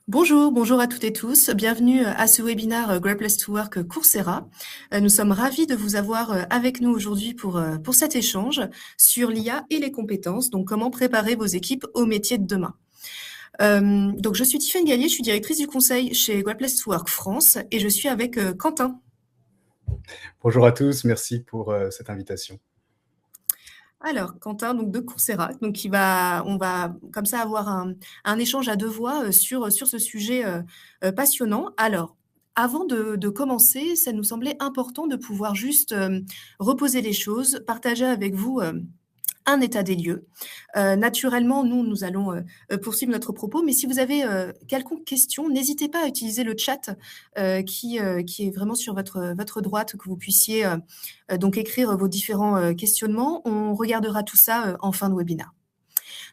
Bonjour, bonjour à toutes et tous. Bienvenue à ce webinaire Great Place to Work Coursera. Nous sommes ravis de vous avoir avec nous aujourd'hui pour cet échange sur l'IA et les compétences, donc comment préparer vos équipes au métier de demain. Donc je suis Tiffaine Gallier, je suis directrice du conseil chez Great Place to Work France et je suis avec Quentin. Bonjour à tous, merci pour cette invitation. Alors, Quentin, donc de Coursera, donc on va comme ça avoir un échange à deux voix sur ce sujet passionnant. Alors, avant de commencer, ça nous semblait important de pouvoir juste reposer les choses, partager avec vous un état des lieux. Naturellement, nous allons poursuivre notre propos, mais si vous avez quelconque question, n'hésitez pas à utiliser le chat qui est vraiment sur votre droite, que vous puissiez donc écrire vos différents questionnements. On regardera tout ça en fin de webinaire.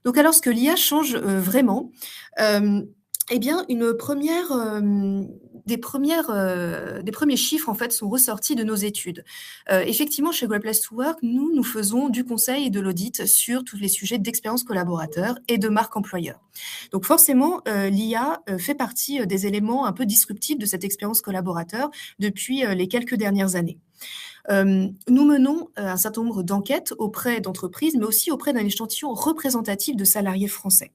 Donc alors, ce que l'IA change vraiment, eh bien, des premiers chiffres en fait sont ressortis de nos études. Effectivement, chez Great Place to Work, nous faisons du conseil et de l'audit sur tous les sujets d'expérience collaborateur et de marque employeur. Donc forcément, l'IA fait partie des éléments un peu disruptifs de cette expérience collaborateur depuis les quelques dernières années. Nous menons un certain nombre d'enquêtes auprès d'entreprises, mais aussi auprès d'un échantillon représentatif de salariés français.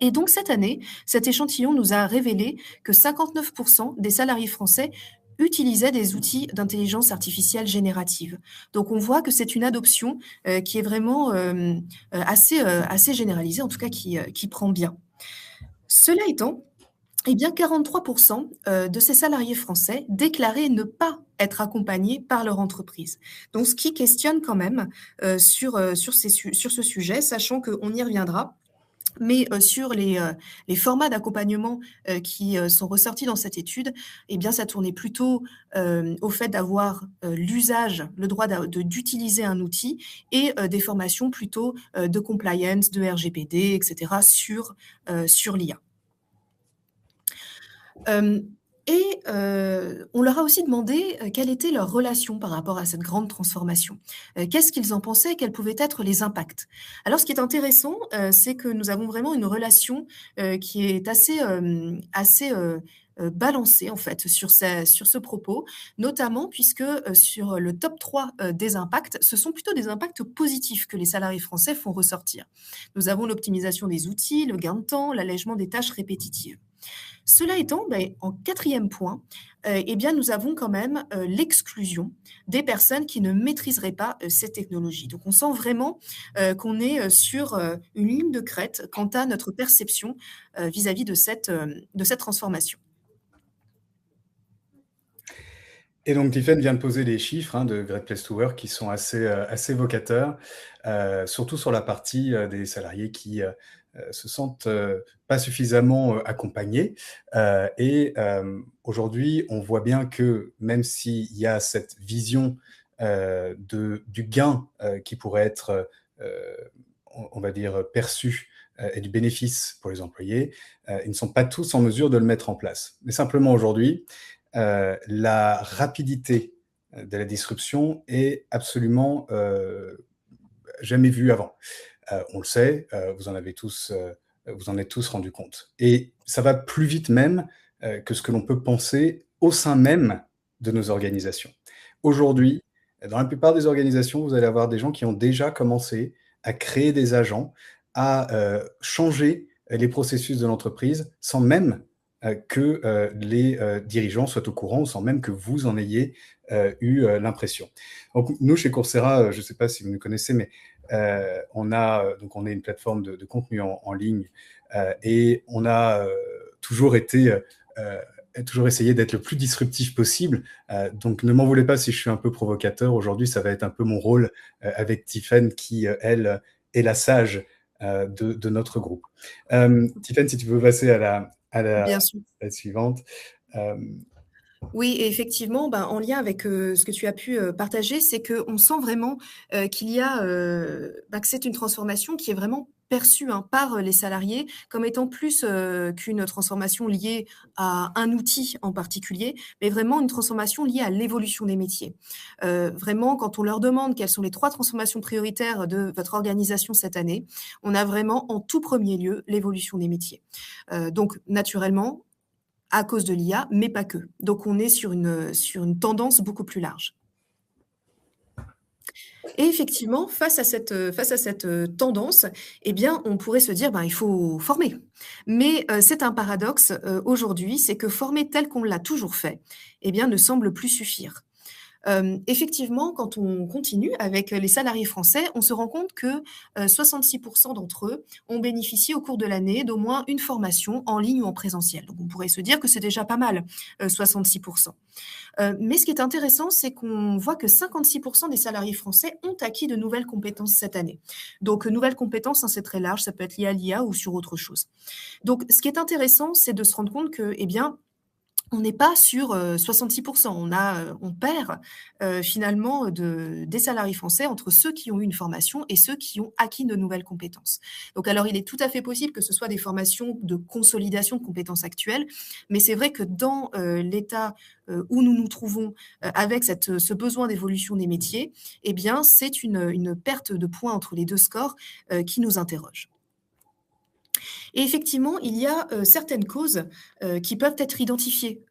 Et donc cette année, cet échantillon nous a révélé que 59% des salariés français utilisaient des outils d'intelligence artificielle générative. Donc on voit que c'est une adoption qui est vraiment assez généralisée, en tout cas qui prend bien. Cela étant, eh bien, 43% de ces salariés français déclaraient ne pas être accompagnés par leur entreprise. Donc, ce qui questionne quand même sur ce sujet, sachant qu'on y reviendra. Mais sur les formats d'accompagnement qui sont ressortis dans cette étude, eh bien, ça tournait plutôt au fait d'avoir l'usage, le droit d'utiliser un outil et des formations plutôt de compliance, de RGPD, etc. sur l'IA. On leur a aussi demandé quelle était leur relation par rapport à cette grande transformation. Qu'est-ce qu'ils en pensaient? Quels pouvaient être les impacts? Alors, ce qui est intéressant, c'est que nous avons vraiment une relation qui est assez balancée, en fait, sur ce propos, notamment puisque sur le top 3 des impacts, ce sont plutôt des impacts positifs que les salariés français font ressortir. Nous avons l'optimisation des outils, le gain de temps, l'allègement des tâches répétitives. Cela étant, en quatrième point, eh bien, nous avons quand même l'exclusion des personnes qui ne maîtriseraient pas ces technologies. Donc, on sent vraiment qu'on est sur une ligne de crête quant à notre perception vis-à-vis de cette transformation. Et donc, Tiffen vient de poser les chiffres de Great Place to Work qui sont assez évocateurs, surtout sur la partie des salariés qui se sentent pas suffisamment accompagnés. Aujourd'hui, on voit bien que même s'il y a cette vision du gain qui pourrait être, on va dire, perçu et du bénéfice pour les employés, ils ne sont pas tous en mesure de le mettre en place. Mais simplement aujourd'hui, la rapidité de la disruption est absolument jamais vue avant. On le sait, vous en êtes tous rendus compte. Et ça va plus vite même que ce que l'on peut penser au sein même de nos organisations. Aujourd'hui, dans la plupart des organisations, vous allez avoir des gens qui ont déjà commencé à créer des agents, à changer les processus de l'entreprise sans même que les dirigeants soient au courant, sans même que vous en ayez eu l'impression. Donc, nous, chez Coursera, je ne sais pas si vous nous connaissez, mais on est une plateforme de contenu en ligne et on a toujours essayé d'être le plus disruptif possible. Donc, ne m'en voulez pas si je suis un peu provocateur. Aujourd'hui, ça va être un peu mon rôle avec Tiffaine qui, elle, est la sage de notre groupe. Tiffaine, si tu veux passer à Bien sûr. la suivante. Oui, et effectivement, ben, en lien avec, ce que tu as pu, partager, c'est qu'on sent vraiment, qu'il y a, bah, que c'est une transformation qui est vraiment perçue, hein, par, les salariés comme étant plus, qu'une transformation liée à un outil en particulier, mais vraiment une transformation liée à l'évolution des métiers. Vraiment, quand on leur demande quelles sont les 3 transformations prioritaires de votre organisation cette année, on a vraiment en tout premier lieu l'évolution des métiers. Donc naturellement, à cause de l'IA, mais pas que. Donc on est sur une tendance beaucoup plus large. Et effectivement, face à cette, tendance, eh bien, on pourrait se dire: «Ben, il faut former». Mais, c'est un paradoxe, aujourd'hui, c'est que former tel qu'on l'a toujours fait, eh bien, ne semble plus suffire. Effectivement, quand on continue avec les salariés français, on se rend compte que, 66 d'entre eux ont bénéficié au cours de l'année d'au moins une formation en ligne ou en présentiel. Donc on pourrait se dire que c'est déjà pas mal, 66. Mais ce qui est intéressant, c'est qu'on voit que 56 des salariés français ont acquis de nouvelles compétences cette année. Donc, nouvelles compétences, hein, c'est très large, ça peut être lié à l'IA ou sur autre chose. Donc ce qui est intéressant, c'est de se rendre compte que, eh bien, on n'est pas sur, 66. On perd, finalement, des salariés français entre ceux qui ont eu une formation et ceux qui ont acquis de nouvelles compétences. Donc alors, il est tout à fait possible que ce soit des formations de consolidation de compétences actuelles, mais c'est vrai que dans, l'état, où nous nous trouvons, avec ce besoin d'évolution des métiers, eh bien, c'est une perte de points entre les 2 scores, qui nous interroge. Et effectivement, il y a, certaines causes, qui peuvent être identifiées.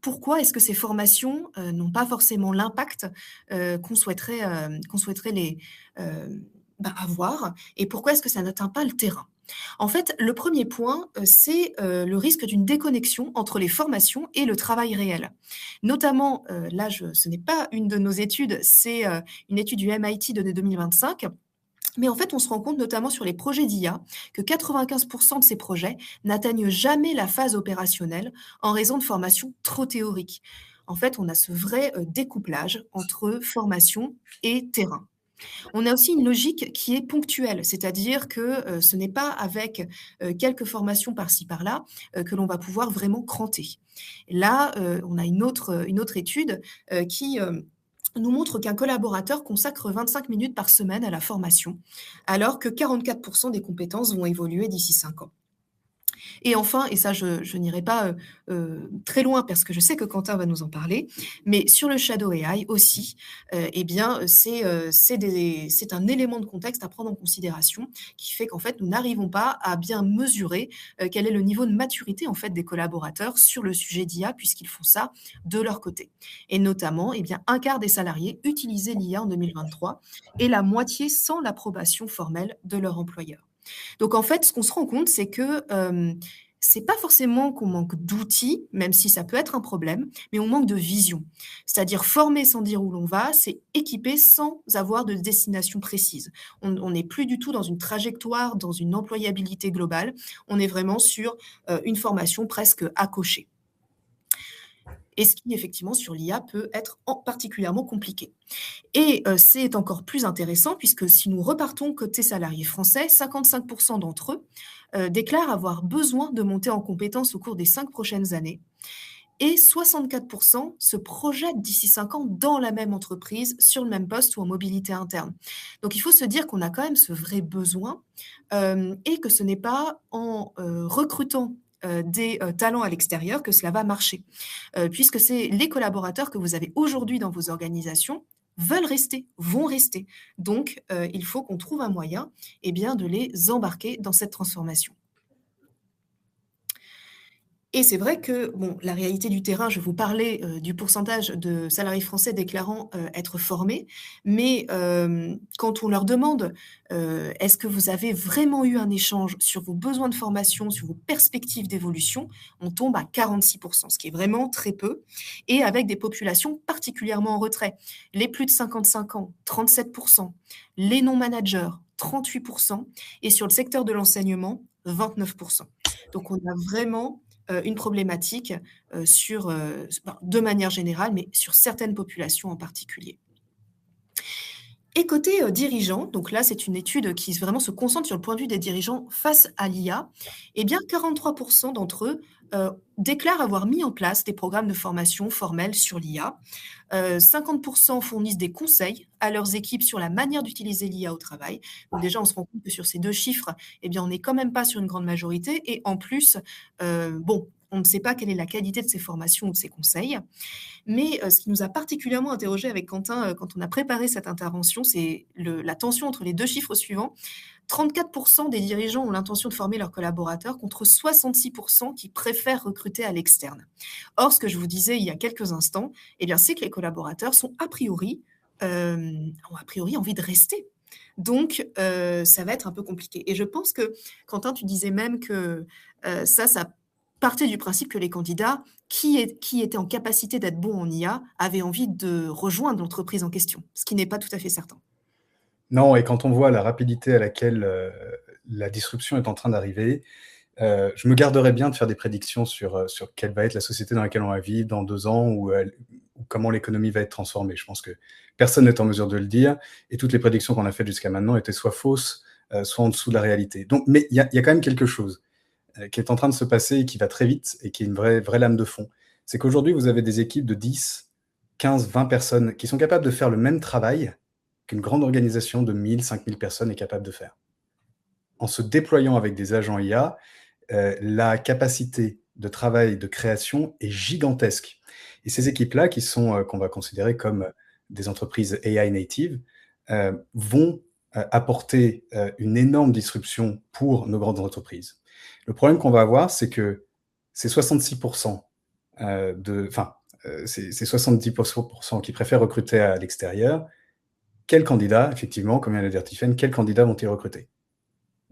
Pourquoi est-ce que ces formations, n'ont pas forcément l'impact, qu'on souhaiterait bah, avoir, et pourquoi est-ce que ça n'atteint pas le terrain? En fait, le premier point, c'est, le risque d'une déconnexion entre les formations et le travail réel. Notamment, là ce n'est pas une de nos études, c'est, une étude du MIT de 2025, mais en fait, on se rend compte, notamment sur les projets d'IA, que 95 de ces projets n'atteignent jamais la phase opérationnelle en raison de formations trop théoriques. En fait, on a ce vrai, découplage entre formation et terrain. On a aussi une logique qui est ponctuelle, c'est-à-dire que, ce n'est pas avec, quelques formations par-ci par-là, que l'on va pouvoir vraiment cranter. Là, on a une autre étude, qui, nous montre qu'un collaborateur consacre 25 minutes par semaine à la formation, alors que 44 des compétences vont évoluer d'ici 5 ans. Et enfin, et ça je n'irai pas, très loin parce que je sais que Quentin va nous en parler, mais sur le shadow AI aussi, eh bien, c'est un élément de contexte à prendre en considération qui fait qu'en fait, nous n'arrivons pas à bien mesurer, quel est le niveau de maturité, en fait, des collaborateurs sur le sujet d'IA puisqu'ils font ça de leur côté. Et notamment, eh bien, un quart des salariés utilisaient l'IA en 2023 et la moitié sans l'approbation formelle de leur employeur. Donc en fait, ce qu'on se rend compte, c'est que, c'est pas forcément qu'on manque d'outils, même si ça peut être un problème, mais on manque de vision. C'est-à-dire former sans dire où l'on va, c'est équiper sans avoir de destination précise. On n'est plus du tout dans une trajectoire, dans une employabilité globale, on est vraiment sur, une formation presque à cocher. Et ce qui effectivement sur l'IA peut être en particulièrement compliqué. Et c'est encore plus intéressant puisque si nous repartons côté salariés français, 55 d'entre eux, déclarent avoir besoin de monter en compétences au cours des 5 prochaines années et 64 se projettent d'ici 5 ans dans la même entreprise, sur le même poste ou en mobilité interne. Donc il faut se dire qu'on a quand même ce vrai besoin, et que ce n'est pas en, recrutant, des, talents à l'extérieur que cela va marcher. Puisque c'est les collaborateurs que vous avez aujourd'hui dans vos organisations veulent rester, vont rester. Donc, il faut qu'on trouve un moyen, eh bien, de les embarquer dans cette transformation. Et c'est vrai que, bon, la réalité du terrain, je vous parlais, du pourcentage de salariés français déclarant, être formés, mais quand on leur demande, «Est-ce que vous avez vraiment eu un échange sur vos besoins de formation, sur vos perspectives d'évolution?» on tombe à 46, ce qui est vraiment très peu et avec des populations particulièrement en retrait. Les plus de 55 ans, 37, les non-managers, 38, et sur le secteur de l'enseignement, 29. Donc on a vraiment une problématique, sur, ben, de manière générale, mais sur certaines populations en particulier. Et côté, dirigeants, donc là, c'est une étude qui vraiment se concentre sur le point de vue des dirigeants face à l'IA. Eh bien, 43 d'entre eux, déclarent avoir mis en place des programmes de formation formels sur l'IA. 50 fournissent des conseils à leurs équipes sur la manière d'utiliser l'IA au travail. Donc déjà, on se rend compte que sur ces 2 chiffres, eh bien, on n'est quand même pas sur une grande majorité et en plus, bon, on ne sait pas quelle est la qualité de ces formations ou de ces conseils. Mais ce qui nous a particulièrement interrogés avec Quentin, quand on a préparé cette intervention, c'est la tension entre les 2 chiffres suivants. 34 des dirigeants ont l'intention de former leurs collaborateurs contre 66 qui préfèrent recruter à l'externe. Or, ce que je vous disais il y a quelques instants, eh bien, c'est que les collaborateurs sont ont a priori envie de rester. Donc, ça va être un peu compliqué. Et je pense que, Quentin, tu disais même que ça partait du principe que les candidats qui étaient en capacité d'être bons en IA avaient envie de rejoindre l'entreprise en question, ce qui n'est pas tout à fait certain. Non, et quand on voit la rapidité à laquelle la disruption est en train d'arriver, je me garderais bien de faire des prédictions sur quelle va être la société dans laquelle on va vivre dans 2 ans ou comment l'économie va être transformée. Je pense que personne n'est en mesure de le dire et toutes les prédictions qu'on a faites jusqu'à maintenant étaient soit fausses, soit en dessous de la réalité. Donc, mais il y a quand même quelque chose qui est en train de se passer et qui va très vite et qui est une vraie lame de fond. C'est qu'aujourd'hui, vous avez des équipes de 10, 15, 20 personnes qui sont capables de faire le même travail qu'une grande organisation de 1000, 5000 personnes est capable de faire. En se déployant avec des agents IA, la capacité de travail, de création est gigantesque. Et ces équipes-là, qui sont qu'on va considérer comme des entreprises AI native, vont apporter une énorme disruption pour nos grandes entreprises. Le problème qu'on va avoir, c'est que ces 66% ces 70% qui préfèrent recruter à l'extérieur, quels candidats, effectivement, comme vient de le dire Tiffaine, quels candidats vont-ils recruter?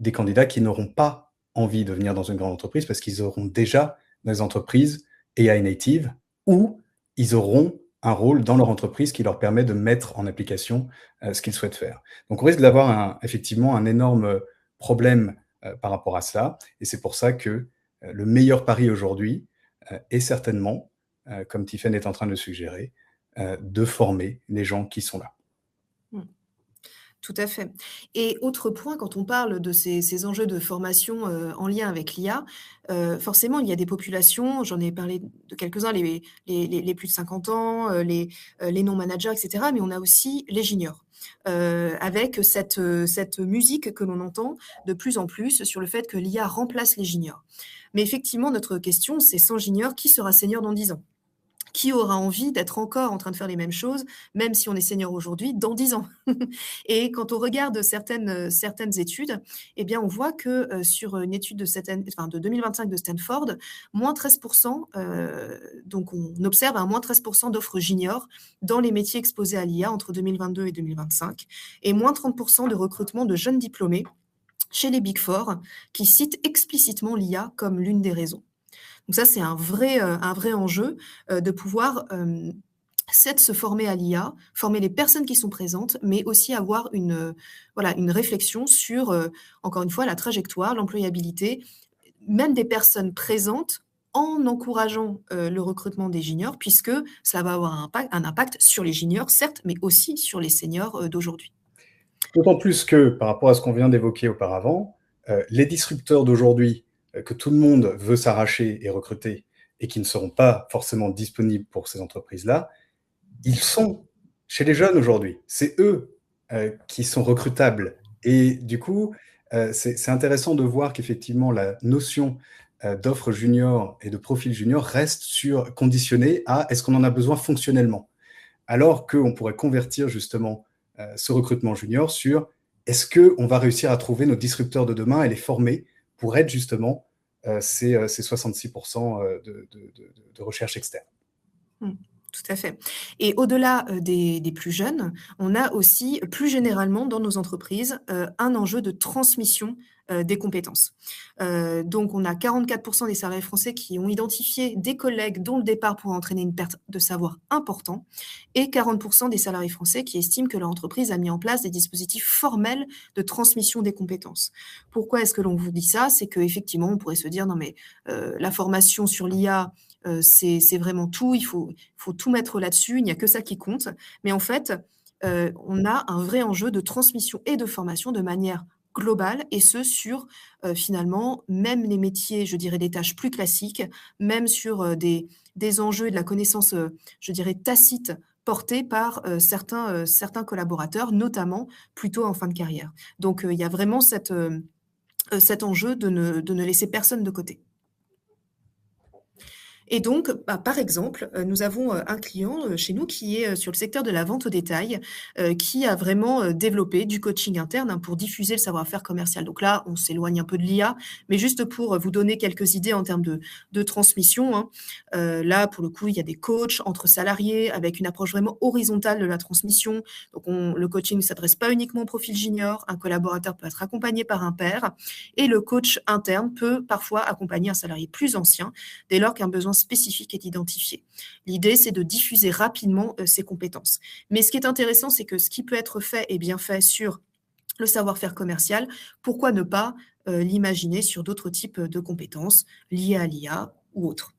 Des candidats qui n'auront pas envie de venir dans une grande entreprise parce qu'ils auront déjà des entreprises AI native ou ils auront un rôle dans leur entreprise qui leur permet de mettre en application ce qu'ils souhaitent faire. Donc on risque d'avoir effectivement un énorme problème par rapport à cela et c'est pour ça que le meilleur pari aujourd'hui est certainement, comme Tiffaine est en train de le suggérer, de former les gens qui sont là. Mmh. Tout à fait. Et autre point, quand on parle de ces enjeux de formation, en lien avec l'IA, forcément, il y a des populations, j'en ai parlé de quelques-uns, les plus de 50 ans, les non-managers et cetera, mais on a aussi les juniors. Avec cette musique que l'on entend de plus en plus sur le fait que l'IA remplace les juniors. Mais effectivement, notre question, c'est sans junior, qui sera senior dans 10 ans? Qui aura envie d'être encore en train de faire les mêmes choses, même si on est senior aujourd'hui, dans 10 ans? Et quand on regarde certaines études, eh bien, on voit que, sur une étude de 2025 de Stanford, moins 13 donc on observe un moins 13 d'offres juniors dans les métiers exposés à l'IA entre 2022 et 2025 et moins 30 de recrutement de jeunes diplômés chez les Big Four, qui citent explicitement l'IA comme l'une des raisons. Donc ça, c'est un vrai enjeu, de pouvoir, certes se former à l'IA, former les personnes qui sont présentes, mais aussi avoir voilà, une réflexion sur, encore une fois, la trajectoire, l'employabilité, même des personnes présentes, en encourageant, le recrutement des juniors, puisque ça va avoir un impact sur les juniors, certes, mais aussi sur les seniors, d'aujourd'hui. D'autant plus que, par rapport à ce qu'on vient d'évoquer auparavant, les disrupteurs d'aujourd'hui, que tout le monde veut s'arracher et recruter et qui ne seront pas forcément disponibles pour ces entreprises-là, ils sont chez les jeunes aujourd'hui. C'est eux qui sont recrutables. Et du coup, c'est intéressant de voir qu'effectivement, la notion d'offre junior et de profil junior reste conditionnée à est-ce qu'on en a besoin fonctionnellement, alors qu'on pourrait convertir justement ce recrutement junior sur est-ce qu'on va réussir à trouver nos disrupteurs de demain et les former pour être justement ces 66% de recherche externe. Mmh. Tout à fait. Et au-delà, des plus jeunes, on a aussi, plus généralement dans nos entreprises, un enjeu de transmission, des compétences. Donc on a 44 des salariés français qui ont identifié des collègues dont le départ pourrait entraîner une perte de savoir important et 40 des salariés français qui estiment que leur entreprise a mis en place des dispositifs formels de transmission des compétences. Pourquoi est-ce que l'on vous dit ça? C'est qu'effectivement, on pourrait se dire: «Non mais, la formation sur l'IA, c'est vraiment tout, il faut tout mettre là-dessus, il n'y a que ça qui compte». Mais en fait, on a un vrai enjeu de transmission et de formation de manière globale et ce sur, finalement, même les métiers, je dirais des tâches plus classiques, même sur, des enjeux et de la connaissance, je dirais tacite portés par, certains collaborateurs, notamment plutôt en fin de carrière. Donc, il y a vraiment cet enjeu de ne laisser personne de côté. Et donc, bah, par exemple, nous avons, un client, chez nous qui est, sur le secteur de la vente au détail, qui a vraiment, développé du coaching interne, hein, pour diffuser le savoir-faire commercial. Donc là, on s'éloigne un peu de l'IA, mais juste pour, vous donner quelques idées en termes de transmission, hein. Là, pour le coup, il y a des coachs entre salariés avec une approche vraiment horizontale de la transmission. Donc le coaching ne s'adresse pas uniquement au profil junior, un collaborateur peut être accompagné par un pair et le coach interne peut parfois accompagner un salarié plus ancien dès lors qu'un besoin spécifique est identifié. L'idée, c'est de diffuser rapidement ces compétences. Mais ce qui est intéressant, c'est que ce qui peut être fait est bien fait sur le savoir-faire commercial. Pourquoi ne pas l'imaginer sur d'autres types de compétences liées à l'IA ou autres.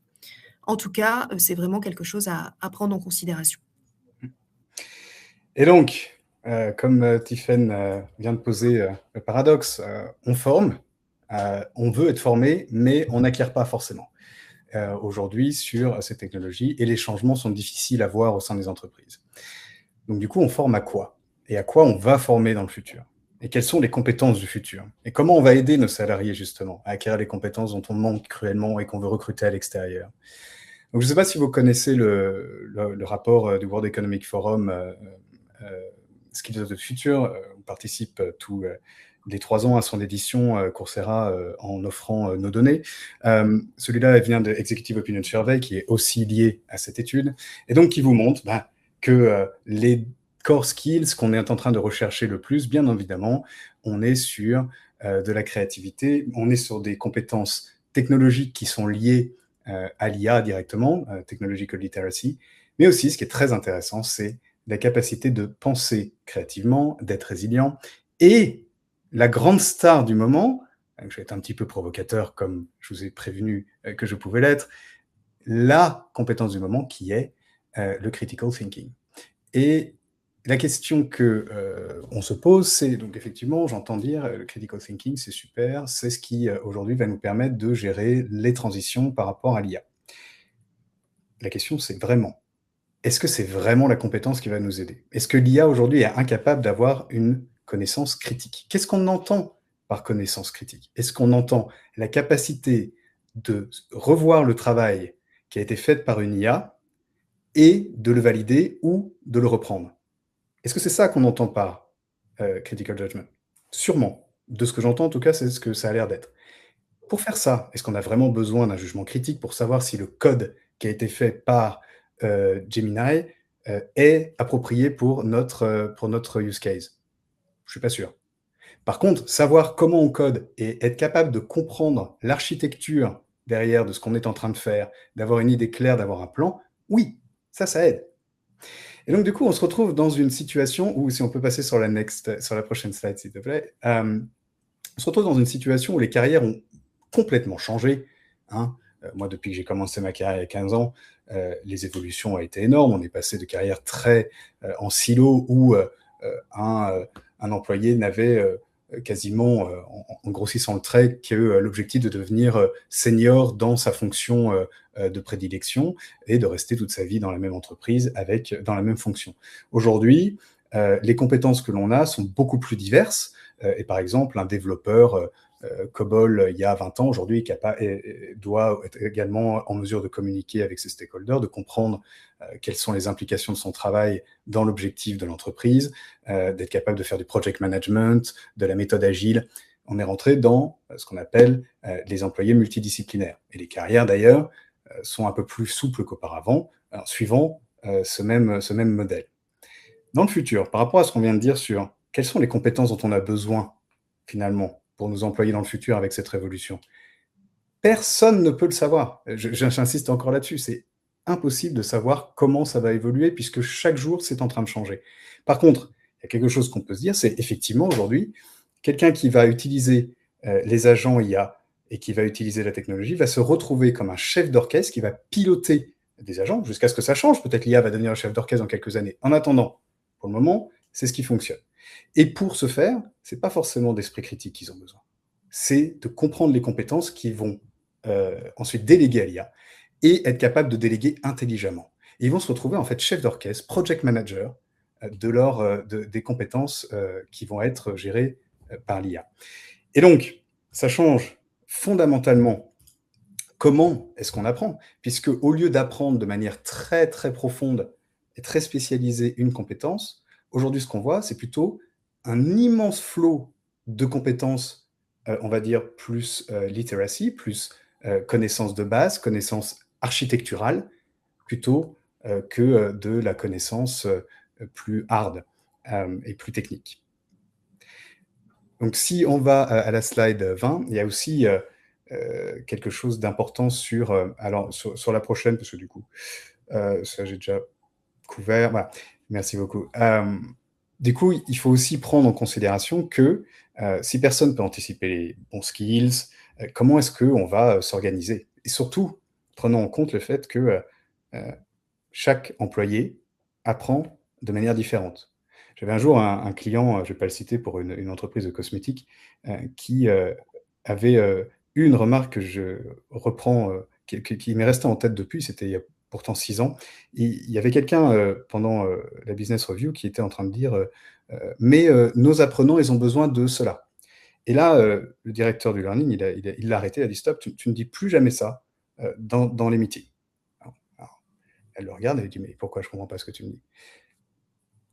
En tout cas, c'est vraiment quelque chose à prendre en considération. Et donc, comme Tiffaine vient de poser le paradoxe, on forme, on veut être formé, mais on n'acquiert pas forcément aujourd'hui sur ces technologies et les changements sont difficiles à voir au sein des entreprises. Donc du coup, on forme à quoi? Et à quoi on va former dans le futur? Et quelles sont les compétences du futur? Et comment on va aider nos salariés justement à acquérir les compétences dont on manque cruellement et qu'on veut recruter à l'extérieur? Donc je ne sais pas si vous connaissez le rapport du World Economic Forum Skills of the Future. On participe tous les 3 ans à son édition Coursera en offrant nos données. Celui-là vient de Executive Opinion Survey, qui est aussi lié à cette étude, et donc qui vous montre que les core skills qu'on est en train de rechercher le plus, bien évidemment, on est sur de la créativité, on est sur des compétences technologiques qui sont liées à l'IA directement, technological literacy, mais aussi, ce qui est très intéressant, c'est la capacité de penser créativement, d'être résilient, et la grande star du moment, je vais être un petit peu provocateur comme je vous ai prévenu que je pouvais l'être, la compétence du moment qui est le critical thinking. Et la question qu'on se pose, c'est donc effectivement, j'entends dire, le critical thinking, c'est super, c'est ce qui aujourd'hui va nous permettre de gérer les transitions par rapport à l'IA. La question, c'est vraiment, est-ce que c'est vraiment la compétence qui va nous aider? Est-ce que l'IA aujourd'hui est incapable d'avoir une connaissance critique? Qu'est-ce qu'on entend par connaissance critique? Est-ce qu'on entend la capacité de revoir le travail qui a été fait par une IA et de le valider ou de le reprendre? Est-ce que c'est ça qu'on entend par critical judgment? Sûrement. De ce que j'entends, en tout cas, c'est ce que ça a l'air d'être. Pour faire ça, est-ce qu'on a vraiment besoin d'un jugement critique pour savoir si le code qui a été fait par Gemini est approprié pour notre use case? Je suis pas sûr. Par contre, savoir comment on code et être capable de comprendre l'architecture derrière de ce qu'on est en train de faire, d'avoir une idée claire, d'avoir un plan, oui, ça aide. Et donc, du coup, on se retrouve dans une situation où, si on peut passer sur la prochaine slide, s'il te plaît, on se retrouve dans une situation où les carrières ont complètement changé, hein. Moi, depuis que j'ai commencé ma carrière il y a 15 ans, les évolutions ont été énormes. On est passé de carrières très en silo où un employé n'avait quasiment, en grossissant le trait, que l'objectif de devenir senior dans sa fonction de prédilection et de rester toute sa vie dans la même entreprise dans la même fonction. Aujourd'hui, les compétences que l'on a sont beaucoup plus diverses et par exemple, un développeur COBOL il y a 20 ans, aujourd'hui, doit être également en mesure de communiquer avec ses stakeholders, de comprendre quelles sont les implications de son travail dans l'objectif de l'entreprise, d'être capable de faire du project management, de la méthode agile. On est rentré dans ce qu'on appelle les employés multidisciplinaires. Et les carrières, d'ailleurs, sont un peu plus souples qu'auparavant, suivant ce même modèle. Dans le futur, par rapport à ce qu'on vient de dire sur quelles sont les compétences dont on a besoin, finalement, pour nous employer dans le futur avec cette révolution, personne ne peut le savoir. J'insiste encore là-dessus, c'est impossible de savoir comment ça va évoluer puisque chaque jour, c'est en train de changer. Par contre, il y a quelque chose qu'on peut se dire, c'est effectivement aujourd'hui, quelqu'un qui va utiliser les agents IA et qui va utiliser la technologie va se retrouver comme un chef d'orchestre qui va piloter des agents jusqu'à ce que ça change. Peut-être l'IA va devenir un chef d'orchestre dans quelques années. En attendant, Pour le moment, c'est ce qui fonctionne. Et pour ce faire, c'est pas forcément d'esprit critique qu'ils ont besoin. C'est de comprendre les compétences qu'ils vont ensuite déléguer à l'IA et être capable de déléguer intelligemment. Et ils vont se retrouver en fait chef d'orchestre, project manager des compétences qui vont être gérées par l'IA. Et donc, ça change fondamentalement comment est-ce qu'on apprend, puisque au lieu d'apprendre de manière très très profonde et très spécialisée une compétence, aujourd'hui ce qu'on voit, c'est plutôt un immense flot de compétences, on va dire plus literacy, plus connaissances de base, connaissances architecturales, plutôt que de la connaissance plus hard et plus technique. Donc si on va à la slide 20, il y a aussi quelque chose d'important sur la prochaine, parce que du coup, ça j'ai déjà couvert. Voilà. Merci beaucoup. Du coup, il faut aussi prendre en considération que si personne peut anticiper les bons skills, comment est-ce qu'on va s'organiser? Et surtout, prenons en compte le fait que chaque employé apprend de manière différente. J'avais un jour un client, je ne vais pas le citer, pour une entreprise de cosmétiques, qui avait eu une remarque que je reprends, qui m'est restée en tête depuis, c'était il y a pourtant 6 ans. Il y avait quelqu'un pendant la business review qui était en train de dire mais nos apprenants, ils ont besoin de cela. Et là, le directeur du learning, il l'a arrêté, il a dit stop, tu ne dis plus jamais ça dans les meetings. Alors, elle le regarde et elle dit mais pourquoi je ne comprends pas ce que tu me dis?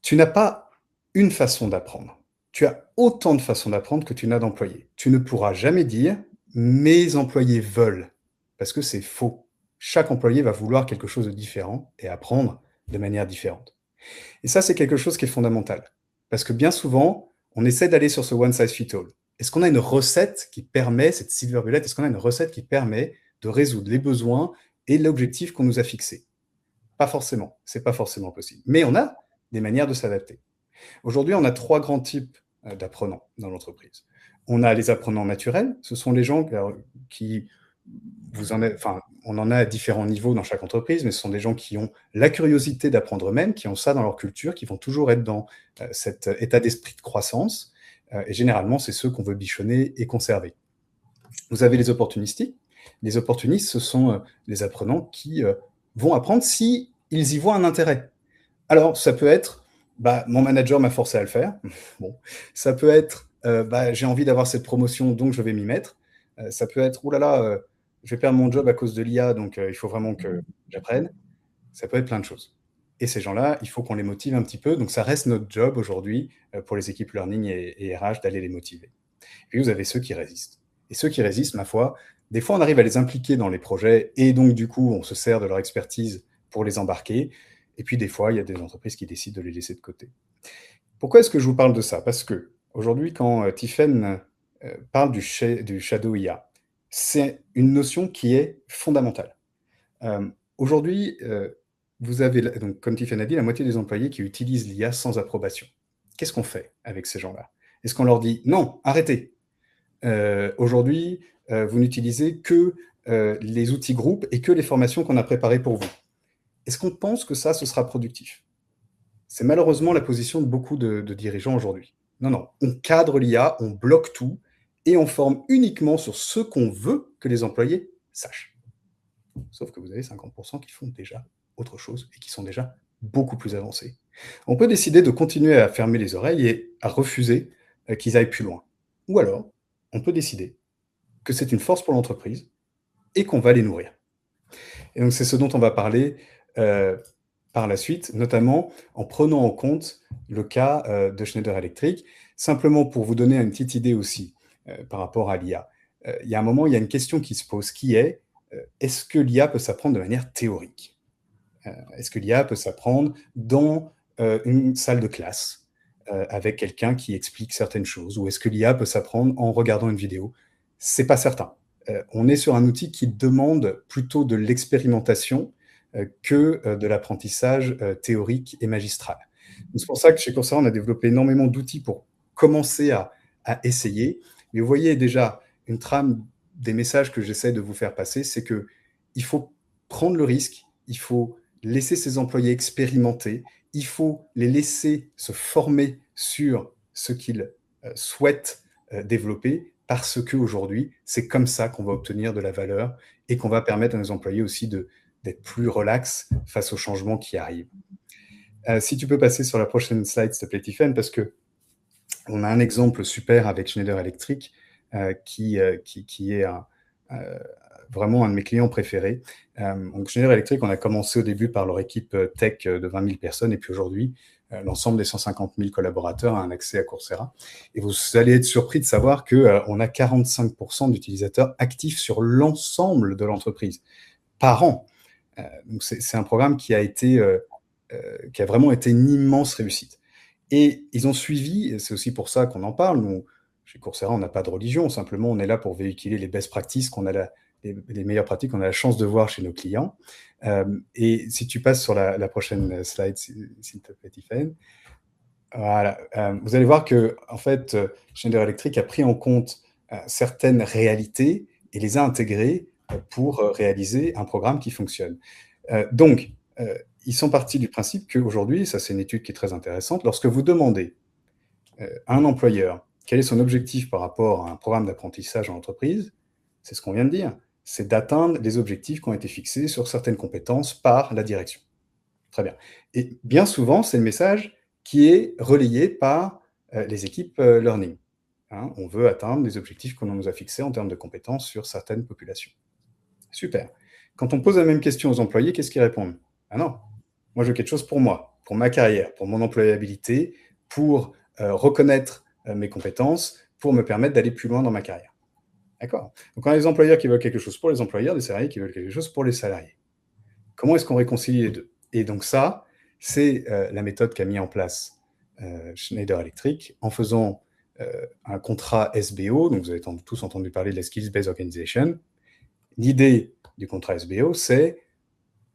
Tu n'as pas une façon d'apprendre. Tu as autant de façons d'apprendre que tu n'as d'employés. Tu ne pourras jamais dire mes employés veulent, parce que c'est faux. Chaque employé va vouloir quelque chose de différent et apprendre de manière différente. Et ça, c'est quelque chose qui est fondamental. Parce que bien souvent, on essaie d'aller sur ce one size fit all. Est-ce qu'on a une recette qui permet, cette silver bullet, est-ce qu'on a une recette qui permet de résoudre les besoins et l'objectif qu'on nous a fixé? Pas forcément. C'est pas forcément possible. Mais on a des manières de s'adapter. Aujourd'hui, on a 3 grands types d'apprenants dans l'entreprise. On a les apprenants naturels. Ce sont les gens qui on en a à différents niveaux dans chaque entreprise, mais ce sont des gens qui ont la curiosité d'apprendre eux-mêmes, qui ont ça dans leur culture, qui vont toujours être dans cet état d'esprit de croissance. Et généralement, c'est ceux qu'on veut bichonner et conserver. Vous avez les opportunistiques. Les opportunistes, ce sont les apprenants qui vont apprendre si ils y voient un intérêt. Alors, ça peut être, mon manager m'a forcé à le faire. Bon. Ça peut être, j'ai envie d'avoir cette promotion, donc je vais m'y mettre. Ça peut être, je vais perdre mon job à cause de l'IA, donc il faut vraiment que j'apprenne. Ça peut être plein de choses. Et ces gens-là, il faut qu'on les motive un petit peu. Donc, ça reste notre job aujourd'hui pour les équipes learning et RH d'aller les motiver. Puis, vous avez ceux qui résistent. Et ceux qui résistent, ma foi, des fois, on arrive à les impliquer dans les projets et donc, du coup, on se sert de leur expertise pour les embarquer. Et puis, des fois, il y a des entreprises qui décident de les laisser de côté. Pourquoi est-ce que je vous parle de ça? Parce que aujourd'hui, quand Tiffen parle du shadow IA, c'est une notion qui est fondamentale. Aujourd'hui, vous avez, donc, comme Tiffen a dit, la moitié des employés qui utilisent l'IA sans approbation. Qu'est-ce qu'on fait avec ces gens-là? Est-ce qu'on leur dit non, arrêtez? Aujourd'hui, vous n'utilisez que les outils groupes et que les formations qu'on a préparées pour vous. Est-ce qu'on pense que ça, ce sera productif? C'est malheureusement la position de beaucoup de dirigeants aujourd'hui. Non, on cadre l'IA, on bloque tout et on forme uniquement sur ce qu'on veut que les employés sachent. Sauf que vous avez 50% qui font déjà autre chose et qui sont déjà beaucoup plus avancés. On peut décider de continuer à fermer les oreilles et à refuser qu'ils aillent plus loin. Ou alors, on peut décider que c'est une force pour l'entreprise et qu'on va les nourrir. Et donc, c'est ce dont on va parler par la suite, notamment en prenant en compte le cas de Schneider Electric. Simplement pour vous donner une petite idée aussi par rapport à l'IA. Il y a un moment, il y a une question qui se pose, qui est est-ce que l'IA peut s'apprendre de manière théorique? Est-ce que l'IA peut s'apprendre dans une salle de classe avec quelqu'un qui explique certaines choses? Ou est-ce que l'IA peut s'apprendre en regardant une vidéo? C'est pas certain. On est sur un outil qui demande plutôt de l'expérimentation que de l'apprentissage théorique et magistral. C'est pour ça que chez Coursera, on a développé énormément d'outils pour commencer à essayer. Mais vous voyez déjà une trame des messages que j'essaie de vous faire passer, c'est qu'il faut prendre le risque, il faut laisser ses employés expérimenter, il faut les laisser se former sur ce qu'ils souhaitent développer, parce qu'aujourd'hui, c'est comme ça qu'on va obtenir de la valeur et qu'on va permettre à nos employés aussi d'être plus relax face aux changements qui arrivent. Si tu peux passer sur la prochaine slide, s'il te plaît, Tiffaine, parce qu'on a un exemple super avec Schneider Electric qui est vraiment un de mes clients préférés. Donc Schneider Electric, on a commencé au début par leur équipe tech de 20 000 personnes, et puis aujourd'hui, l'ensemble des 150 000 collaborateurs a un accès à Coursera. Et vous allez être surpris de savoir qu'on a 45% d'utilisateurs actifs sur l'ensemble de l'entreprise par an. Donc c'est un programme qui a vraiment été une immense réussite. Et ils ont suivi, et c'est aussi pour ça qu'on en parle, nous, chez Coursera, on n'a pas de religion, simplement on est là pour véhiculer les best practices, les meilleures pratiques qu'on a la chance de voir chez nos clients. Et si tu passes sur la prochaine slide, s'il te plaît, Tiffaine. Voilà. Vous allez voir que, en fait, Schneider Electric a pris en compte certaines réalités et les a intégrées pour réaliser un programme qui fonctionne. Donc, ils sont partis du principe qu'aujourd'hui, ça c'est une étude qui est très intéressante, lorsque vous demandez à un employeur quel est son objectif par rapport à un programme d'apprentissage en entreprise, c'est ce qu'on vient de dire, c'est d'atteindre les objectifs qui ont été fixés sur certaines compétences par la direction. Très bien. Et bien souvent, c'est le message qui est relayé par les équipes learning. Hein, on veut atteindre les objectifs qu'on nous a fixés en termes de compétences sur certaines populations. Super. Quand on pose la même question aux employés, qu'est-ce qu'ils répondent? Ah non, moi je veux quelque chose pour moi, pour ma carrière, pour mon employabilité, pour reconnaître mes compétences, pour me permettre d'aller plus loin dans ma carrière. D'accord? Donc on a des employeurs qui veulent quelque chose pour les employeurs, des salariés qui veulent quelque chose pour les salariés. Comment est-ce qu'on réconcilie les deux? Et donc ça, c'est la méthode qu'a mis en place Schneider Electric en faisant un contrat SBO. Donc vous avez tous entendu parler de la Skills Based Organization. L'idée du contrat SBO, c'est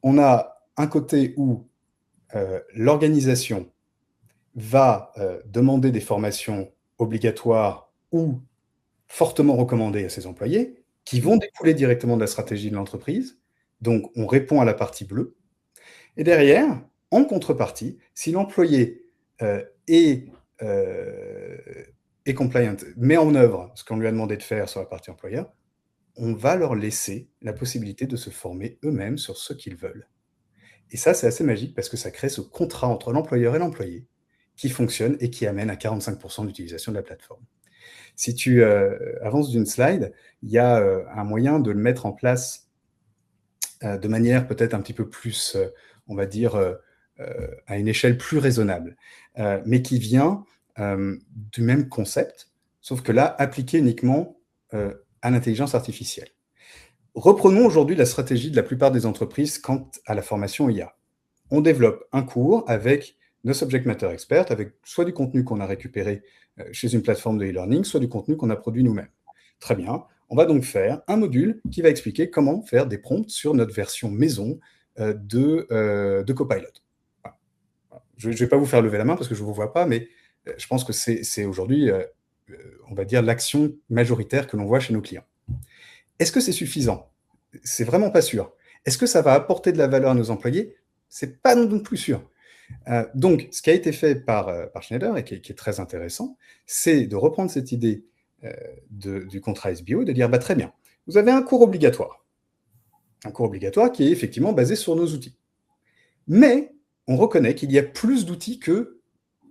on a un côté où l'organisation va demander des formations obligatoires ou fortement recommandées à ses employés, qui vont découler directement de la stratégie de l'entreprise. Donc, on répond à la partie bleue. Et derrière, en contrepartie, si l'employé est compliant, met en œuvre ce qu'on lui a demandé de faire sur la partie employeur, on va leur laisser la possibilité de se former eux-mêmes sur ce qu'ils veulent. Et ça, c'est assez magique parce que ça crée ce contrat entre l'employeur et l'employé qui fonctionne et qui amène à 45% d'utilisation de la plateforme. Si tu avances d'une slide, il y a un moyen de le mettre en place de manière peut-être un petit peu plus, on va dire, à une échelle plus raisonnable, mais qui vient du même concept, sauf que là, appliqué uniquement à l'intelligence artificielle. Reprenons aujourd'hui la stratégie de la plupart des entreprises quant à la formation IA. On développe un cours avec nos subject matter experts, avec soit du contenu qu'on a récupéré chez une plateforme de e-learning, soit du contenu qu'on a produit nous-mêmes. Très bien, on va donc faire un module qui va expliquer comment faire des prompts sur notre version maison de Copilot. Voilà. Je ne vais pas vous faire lever la main parce que je ne vous vois pas, mais je pense que c'est aujourd'hui, on va dire, l'action majoritaire que l'on voit chez nos clients. Est-ce que c'est suffisant? C'est vraiment pas sûr. Est-ce que ça va apporter de la valeur à nos employés? C'est pas non plus sûr. Donc, ce qui a été fait par Schneider et qui est très intéressant, c'est de reprendre cette idée du contrat SBO, de dire bah, très bien, vous avez un cours obligatoire qui est effectivement basé sur nos outils. Mais on reconnaît qu'il y a plus d'outils que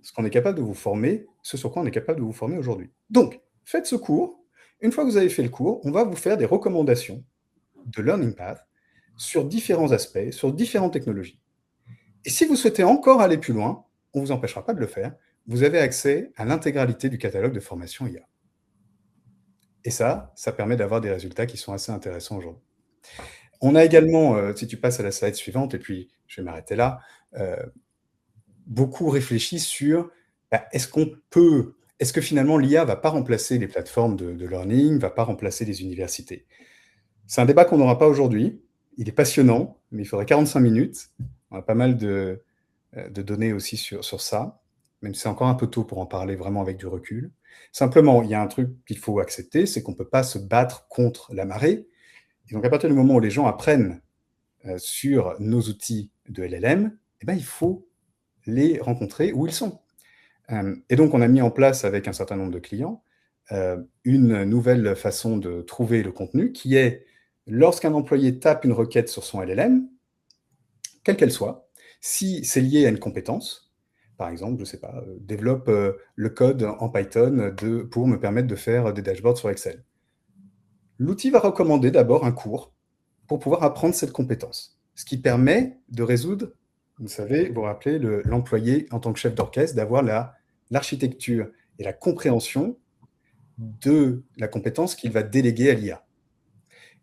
ce qu'on est capable de vous former, ce sur quoi on est capable de vous former aujourd'hui. Donc, faites ce cours. Une fois que vous avez fait le cours, on va vous faire des recommandations de Learning Path sur différents aspects, sur différentes technologies. Et si vous souhaitez encore aller plus loin, on ne vous empêchera pas de le faire. Vous avez accès à l'intégralité du catalogue de formation IA. Et ça permet d'avoir des résultats qui sont assez intéressants aujourd'hui. On a également, si tu passes à la slide suivante, et puis je vais m'arrêter là, beaucoup réfléchi sur est-ce que finalement l'IA ne va pas remplacer les plateformes de learning, ne va pas remplacer les universités? C'est un débat qu'on n'aura pas aujourd'hui. Il est passionnant, mais il faudrait 45 minutes. On a pas mal de données aussi sur ça, même si c'est encore un peu tôt pour en parler vraiment avec du recul. Simplement, il y a un truc qu'il faut accepter, c'est qu'on ne peut pas se battre contre la marée. Et donc, à partir du moment où les gens apprennent sur nos outils de LLM, eh ben, il faut les rencontrer où ils sont. Et donc, on a mis en place avec un certain nombre de clients une nouvelle façon de trouver le contenu qui est, lorsqu'un employé tape une requête sur son LLM, quelle qu'elle soit, si c'est lié à une compétence, par exemple, je ne sais pas, développe le code en Python pour me permettre de faire des dashboards sur Excel. L'outil va recommander d'abord un cours pour pouvoir apprendre cette compétence, ce qui permet de résoudre, vous savez, vous vous rappelez, l'employé en tant que chef d'orchestre, d'avoir l'architecture et la compréhension de la compétence qu'il va déléguer à l'IA.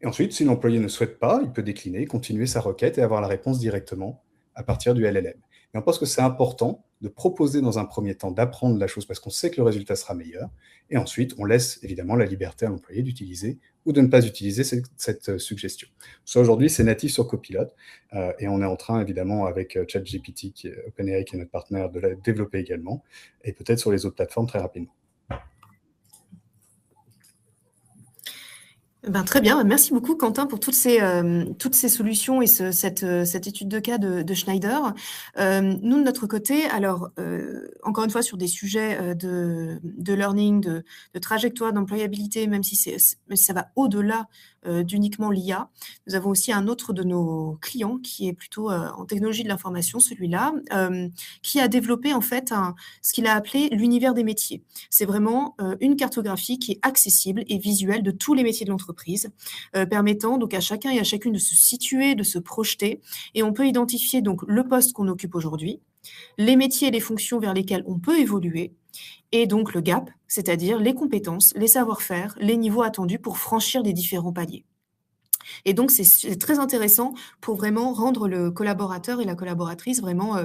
Et ensuite, si l'employé ne souhaite pas, il peut décliner, continuer sa requête et avoir la réponse directement à partir du LLM. Et on pense que c'est important de proposer dans un premier temps d'apprendre la chose parce qu'on sait que le résultat sera meilleur. Et ensuite, on laisse évidemment la liberté à l'employé d'utiliser ou de ne pas utiliser cette suggestion. Ça, aujourd'hui, c'est natif sur Copilot. Et on est en train, évidemment, avec ChatGPT, OpenAI, qui est notre partenaire, de la développer également. Et peut-être sur les autres plateformes très rapidement. Ben, très bien, merci beaucoup Quentin pour toutes ces solutions et cette étude de cas de Schneider. Nous, de notre côté, alors, encore une fois, sur des sujets de learning, de trajectoire, d'employabilité, même si ça va au-delà d'uniquement l'IA, nous avons aussi un autre de nos clients qui est plutôt en technologie de l'information, celui-là, qui a développé en fait ce qu'il a appelé l'univers des métiers. C'est vraiment une cartographie qui est accessible et visuelle de tous les métiers de l'entreprise, permettant donc à chacun et à chacune de se situer, de se projeter. Et on peut identifier donc le poste qu'on occupe aujourd'hui, les métiers et les fonctions vers lesquels on peut évoluer, et donc le gap, c'est-à-dire les compétences, les savoir-faire, les niveaux attendus pour franchir les différents paliers. Et donc, c'est très intéressant pour vraiment rendre le collaborateur et la collaboratrice vraiment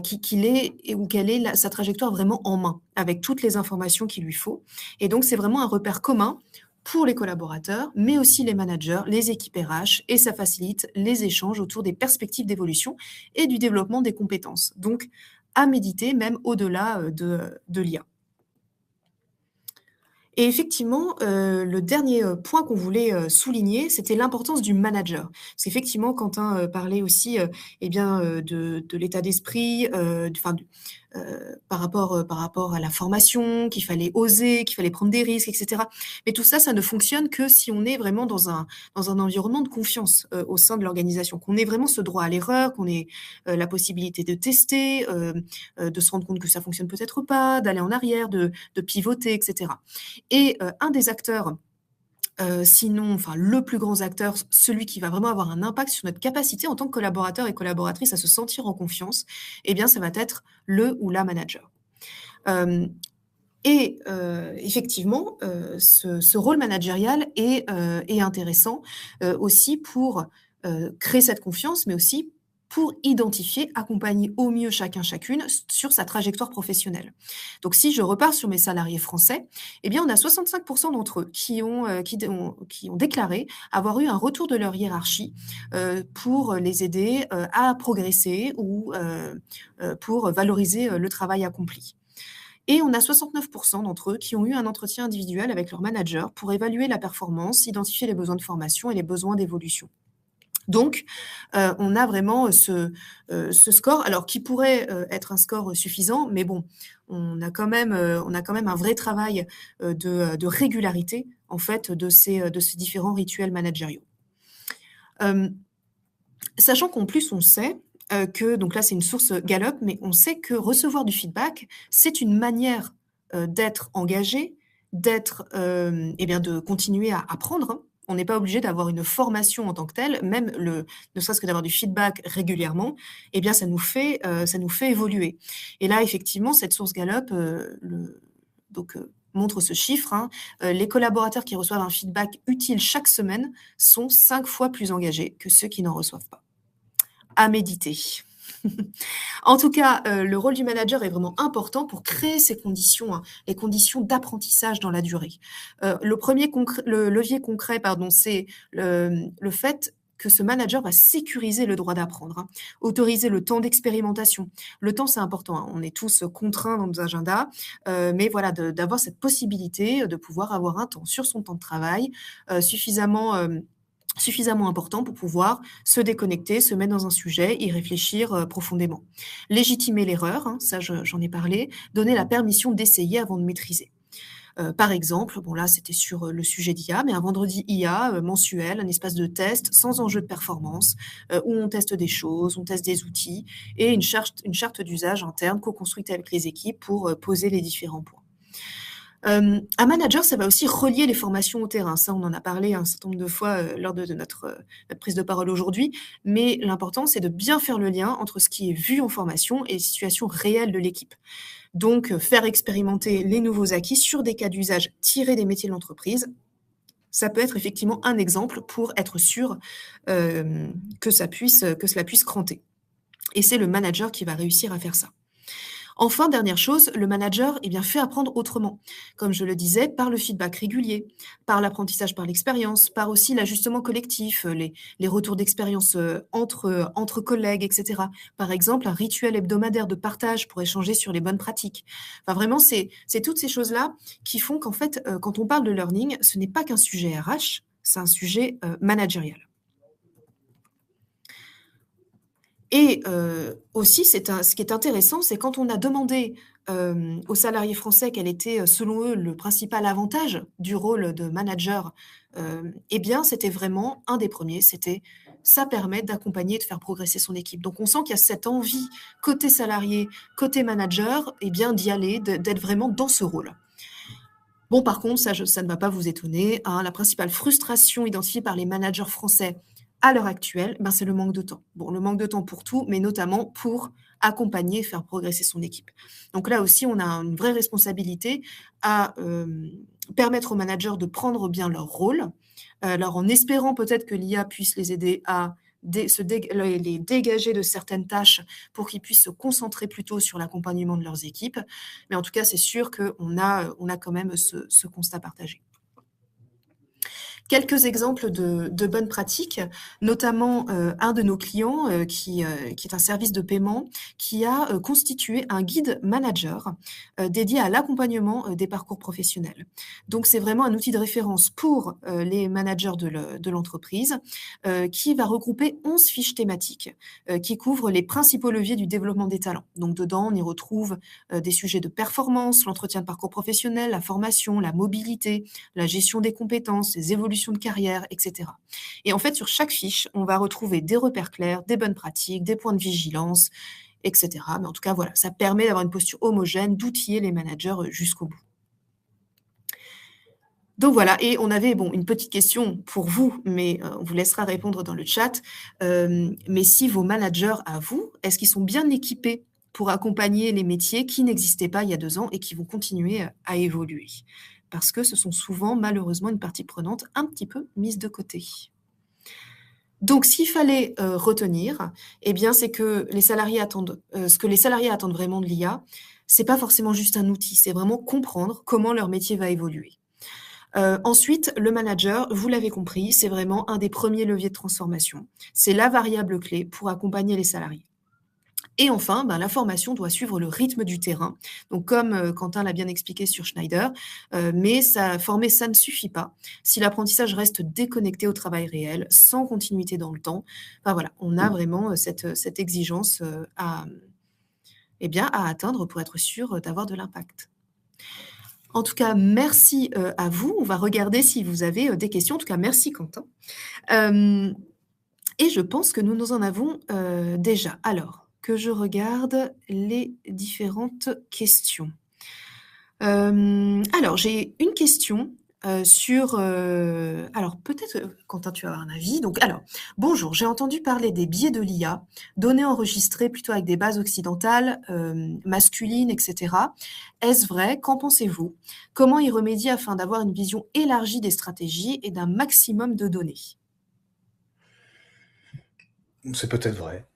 qu'il ait ou qu'elle ait sa trajectoire vraiment en main, avec toutes les informations qu'il lui faut. Et donc, c'est vraiment un repère commun pour les collaborateurs, mais aussi les managers, les équipes RH, et ça facilite les échanges autour des perspectives d'évolution et du développement des compétences. Donc, à méditer, même au-delà de l'IA. Et effectivement, le dernier point qu'on voulait souligner, c'était l'importance du manager. Parce qu'effectivement, Quentin parlait aussi de l'état d'esprit, par rapport à la formation, qu'il fallait oser, qu'il fallait prendre des risques, etc. Mais tout ça, ça ne fonctionne que si on est vraiment dans un environnement de confiance au sein de l'organisation, qu'on ait vraiment ce droit à l'erreur, qu'on ait la possibilité de tester, de se rendre compte que ça fonctionne peut-être pas, d'aller en arrière, de pivoter, etc. Et un des acteurs, sinon, enfin le plus grand acteur, celui qui va vraiment avoir un impact sur notre capacité en tant que collaborateur et collaboratrice à se sentir en confiance, eh bien ça va être le ou la manager. Effectivement, ce rôle managérial est intéressant aussi pour créer cette confiance, mais aussi pour identifier, accompagner au mieux chacun, chacune sur sa trajectoire professionnelle. Donc si je repars sur mes salariés français, eh bien on a 65% d'entre eux qui ont déclaré avoir eu un retour de leur hiérarchie pour les aider à progresser ou pour valoriser le travail accompli. Et on a 69% d'entre eux qui ont eu un entretien individuel avec leur manager pour évaluer la performance, identifier les besoins de formation et les besoins d'évolution. Donc, on a vraiment ce score, alors qui pourrait être un score suffisant, mais bon, on a quand même un vrai travail de régularité, en fait, de ces différents rituels managériaux. Sachant qu'en plus, on sait que, donc là, c'est une source Gallup, mais on sait que recevoir du feedback, c'est une manière d'être engagé, de continuer à apprendre, hein. On n'est pas obligé d'avoir une formation en tant que telle, même ne serait-ce que d'avoir du feedback régulièrement, eh bien, ça nous fait évoluer. Et là, effectivement, cette source Gallup montre ce chiffre, hein. Les collaborateurs qui reçoivent un feedback utile chaque semaine sont 5 fois plus engagés que ceux qui n'en reçoivent pas. À méditer. En tout cas, le rôle du manager est vraiment important pour créer ces conditions, hein, les conditions d'apprentissage dans la durée. Le premier levier concret, c'est le fait que ce manager va sécuriser le droit d'apprendre, hein, autoriser le temps d'expérimentation. Le temps, c'est important, hein, on est tous contraints dans nos agendas, mais voilà, d'avoir cette possibilité de pouvoir avoir un temps sur son temps de travail suffisamment suffisamment important pour pouvoir se déconnecter, se mettre dans un sujet, y réfléchir profondément. Légitimer l'erreur, hein, ça j'en ai parlé, donner la permission d'essayer avant de maîtriser. Par exemple, bon là c'était sur le sujet d'IA, mais un vendredi IA mensuel, un espace de test sans enjeu de performance, où on teste des choses, on teste des outils et une charte d'usage interne co-construite avec les équipes pour poser les différents points. Un manager, ça va aussi relier les formations au terrain. Ça, on en a parlé un certain nombre de fois lors de notre prise de parole aujourd'hui. Mais l'important, c'est de bien faire le lien entre ce qui est vu en formation et les situations réelles de l'équipe. Donc, faire expérimenter les nouveaux acquis sur des cas d'usage tirés des métiers de l'entreprise, ça peut être effectivement un exemple pour être sûr que cela puisse cranter. Et c'est le manager qui va réussir à faire ça. Enfin, dernière chose, le manager fait apprendre autrement. Comme je le disais, par le feedback régulier, par l'apprentissage par l'expérience, par aussi l'ajustement collectif, les retours d'expérience entre collègues, etc. Par exemple, un rituel hebdomadaire de partage pour échanger sur les bonnes pratiques. Enfin, vraiment, c'est toutes ces choses-là qui font qu'en fait, quand on parle de learning, ce n'est pas qu'un sujet RH, c'est un sujet managérial. Et aussi, ce qui est intéressant, c'est quand on a demandé aux salariés français quel était, selon eux, le principal avantage du rôle de manager, c'était vraiment un des premiers, c'était ça permet d'accompagner et de faire progresser son équipe. Donc on sent qu'il y a cette envie côté salarié, côté manager, d'y aller, d'être vraiment dans ce rôle. Bon, par contre, ça ne va pas vous étonner, hein, la principale frustration identifiée par les managers français à l'heure actuelle, c'est le manque de temps. Bon, le manque de temps pour tout, mais notamment pour accompagner et faire progresser son équipe. Donc là aussi, on a une vraie responsabilité à permettre aux managers de prendre bien leur rôle, alors en espérant peut-être que l'IA puisse les aider à les dégager de certaines tâches pour qu'ils puissent se concentrer plutôt sur l'accompagnement de leurs équipes. Mais en tout cas, c'est sûr qu'on a quand même ce constat partagé. Quelques exemples de bonnes pratiques, notamment un de nos clients qui est un service de paiement qui a constitué un guide manager dédié à l'accompagnement des parcours professionnels. Donc c'est vraiment un outil de référence pour les managers de l'entreprise qui va regrouper 11 fiches thématiques qui couvrent les principaux leviers du développement des talents. Donc dedans, on y retrouve des sujets de performance, l'entretien de parcours professionnel, la formation, la mobilité, la gestion des compétences, les évolutions de carrière, etc. Et en fait, sur chaque fiche, on va retrouver des repères clairs, des bonnes pratiques, des points de vigilance, etc. Mais en tout cas, voilà, ça permet d'avoir une posture homogène, d'outiller les managers jusqu'au bout. Donc voilà, et on avait une petite question pour vous, mais on vous laissera répondre dans le chat. Mais si vos managers à vous, est-ce qu'ils sont bien équipés pour accompagner les métiers qui n'existaient pas il y a 2 ans et qui vont continuer à évoluer? Parce que ce sont souvent, malheureusement, une partie prenante un petit peu mise de côté. Donc, s'il fallait retenir, c'est que les salariés attendent, ce que les salariés attendent vraiment de l'IA, c'est pas forcément juste un outil, c'est vraiment comprendre comment leur métier va évoluer. Ensuite, le manager, vous l'avez compris, c'est vraiment un des premiers leviers de transformation. C'est la variable clé pour accompagner les salariés. Et enfin, la formation doit suivre le rythme du terrain. Donc, comme Quentin l'a bien expliqué sur Schneider, mais former, ça ne suffit pas. Si l'apprentissage reste déconnecté au travail réel, sans continuité dans le temps, voilà, on a vraiment cette exigence à atteindre pour être sûr d'avoir de l'impact. En tout cas, merci à vous. On va regarder si vous avez des questions. En tout cas, merci Quentin. Et je pense que nous en avons déjà. Alors, que je regarde les différentes questions. Alors, j'ai une question sur... alors, peut-être, Quentin, tu as un avis. Donc, alors, bonjour, j'ai entendu parler des biais de l'IA, données enregistrées plutôt avec des bases occidentales, masculines, etc. Est-ce vrai? Qu'en pensez-vous? Comment y remédier afin d'avoir une vision élargie des stratégies et d'un maximum de données? C'est peut-être vrai.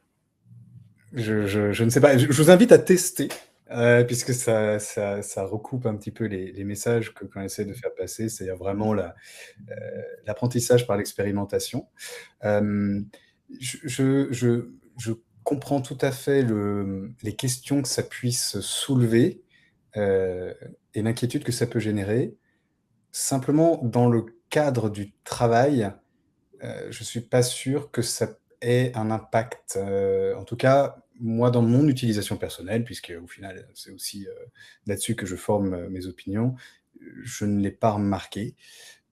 Je ne sais pas. Je vous invite à tester, puisque ça recoupe un petit peu les messages qu'on essaie de faire passer, c'est-à-dire vraiment l'apprentissage par l'expérimentation. Je comprends tout à fait les questions que ça puisse soulever et l'inquiétude que ça peut générer. Simplement, dans le cadre du travail, je suis pas sûr que ça ait un impact. En tout cas, moi, dans mon utilisation personnelle, puisque au final, c'est aussi là-dessus que je forme mes opinions, je ne l'ai pas remarqué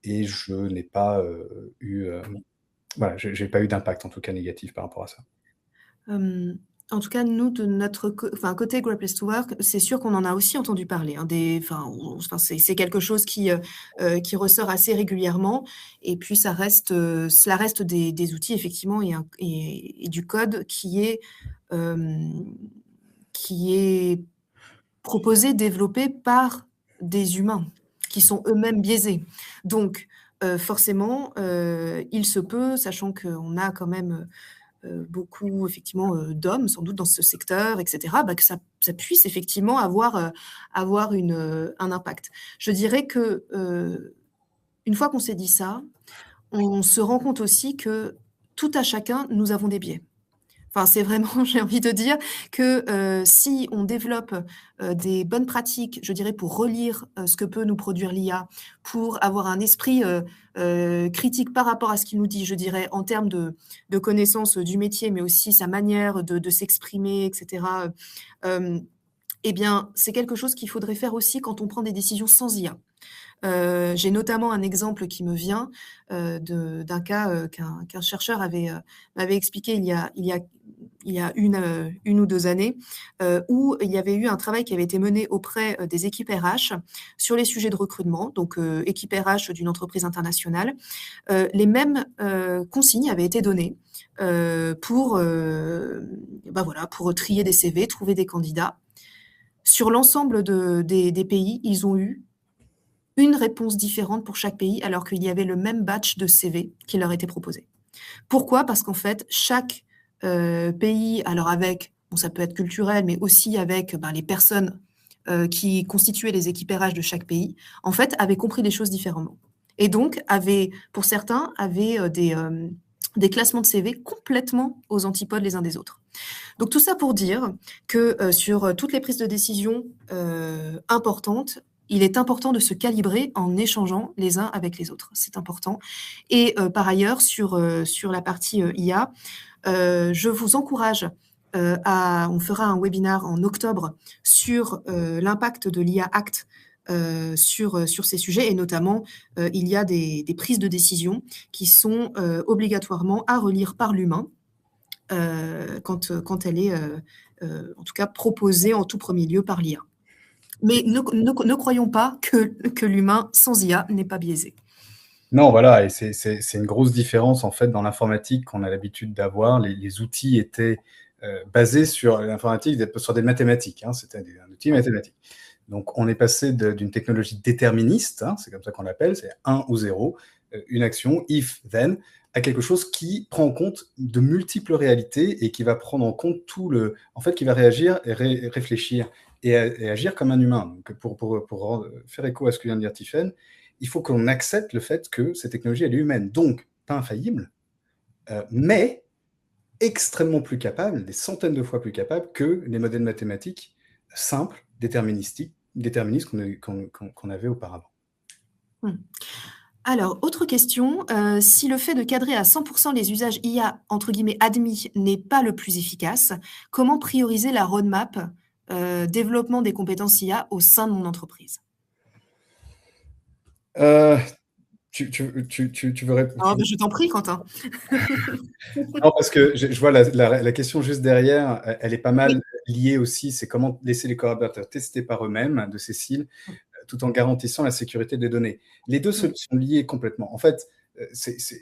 et je n'ai pas eu, voilà, j'ai pas eu d'impact en tout cas négatif par rapport à ça. Hem, En tout cas, nous, de notre côté Great Place to Work, c'est sûr qu'on en a aussi entendu parler, hein, c'est quelque chose qui ressort assez régulièrement et puis cela reste des outils effectivement et du code hem, qui est proposé, développé par des humains qui sont eux-mêmes biaisés. Donc forcément, il se peut, sachant qu'on a quand même, beaucoup effectivement, d'hommes sans doute dans ce secteur et cetera, bah, que ça puisse effectivement avoir un impact. Je dirais que, une fois qu'on s'est dit ça, on se rend compte aussi que tout à chacun, nous avons des biais. Enfin, c'est vraiment j'ai envie de dire que, si on développe, des bonnes pratiques, je dirais pour relire, ce que peut nous produire l'IA, pour avoir un esprit, critique par rapport à ce qu'il nous dit, je dirais en termes de connaissance, du métier, mais aussi sa manière de s'exprimer et cetera, et bien, c'est quelque chose qu'il faudrait faire aussi quand on prend des décisions sans IA. J'ai notamment un exemple qui me vient, d'un cas, qu'un chercheur m'avait expliqué il y a 1 ou 2 années, où il y avait eu un travail qui avait été mené auprès, des équipes RH sur les sujets de recrutement, donc équipe RH d'une entreprise internationale. Les mêmes, consignes avaient été données, pour, bah, voilà, pour trier des CV, trouver des candidats. Sur l'ensemble des pays, ils ont eu une réponse différente pour chaque pays, alors qu'il y avait le même batch de CV qui leur était proposé. Pourquoi? Parce qu'en fait, chaque, pays, alors avec bon, ça peut être culturel, mais aussi avec, ben, les personnes, qui constituaient les équipes RH de chaque pays, en fait, avaient compris les choses différemment et donc avaient, pour certains, avaient, des classements de CV complètement aux antipodes les uns des autres. Donc tout ça pour dire que, sur, toutes les prises de décision, importantes, il est important de se calibrer en échangeant les uns avec les autres. C'est important et par ailleurs sur la partie, IA, je vous encourage, à on fera un webinar en octobre sur, l'impact de l'IA Act, sur ces sujets et notamment, il y a des prises de décision qui sont, obligatoirement à relire par l'humain quand elle est, en tout cas proposée en tout premier lieu par l'IA. Mais ne croyons pas que l'humain sans IA n'est pas biaisé. Non, voilà, et c'est une grosse différence en fait dans l'informatique qu'on a l'habitude d'avoir. Les outils étaient basés sur l'informatique, sur des mathématiques, hein, c'était un outil mathématique. Donc on est passé d'une technologie déterministe, hein, c'est comme ça qu'on l'appelle, c'est 1 ou 0, une action, if, then, à quelque chose qui prend en compte de multiples réalités et qui va prendre en compte en fait, qui va réagir et réfléchir et agir comme un humain. Donc pour faire écho à ce que vient de dire Tiffaine, il faut qu'on accepte le fait que cette technologie, elle est humaine. Donc, pas infaillible, mais extrêmement plus capable, des centaines de fois plus capable que les modèles mathématiques simples, déterministes qu'on avait auparavant. Mmh. Alors, autre question, si le fait de cadrer à 100 les usages IA, entre guillemets, «admis» n'est pas le plus efficace, comment prioriser la roadmap, développement des compétences IA au sein de mon entreprise? Euh, tu veux répondre? Ah, bah, je t'en prie, Quentin. Non, parce que je vois la question juste derrière, elle est pas Oui. mal liée aussi, c'est comment laisser les collaborateurs tester par eux-mêmes, de Cécile, tout en garantissant la sécurité des données. Les deux Mmh. sont liés complètement. En fait,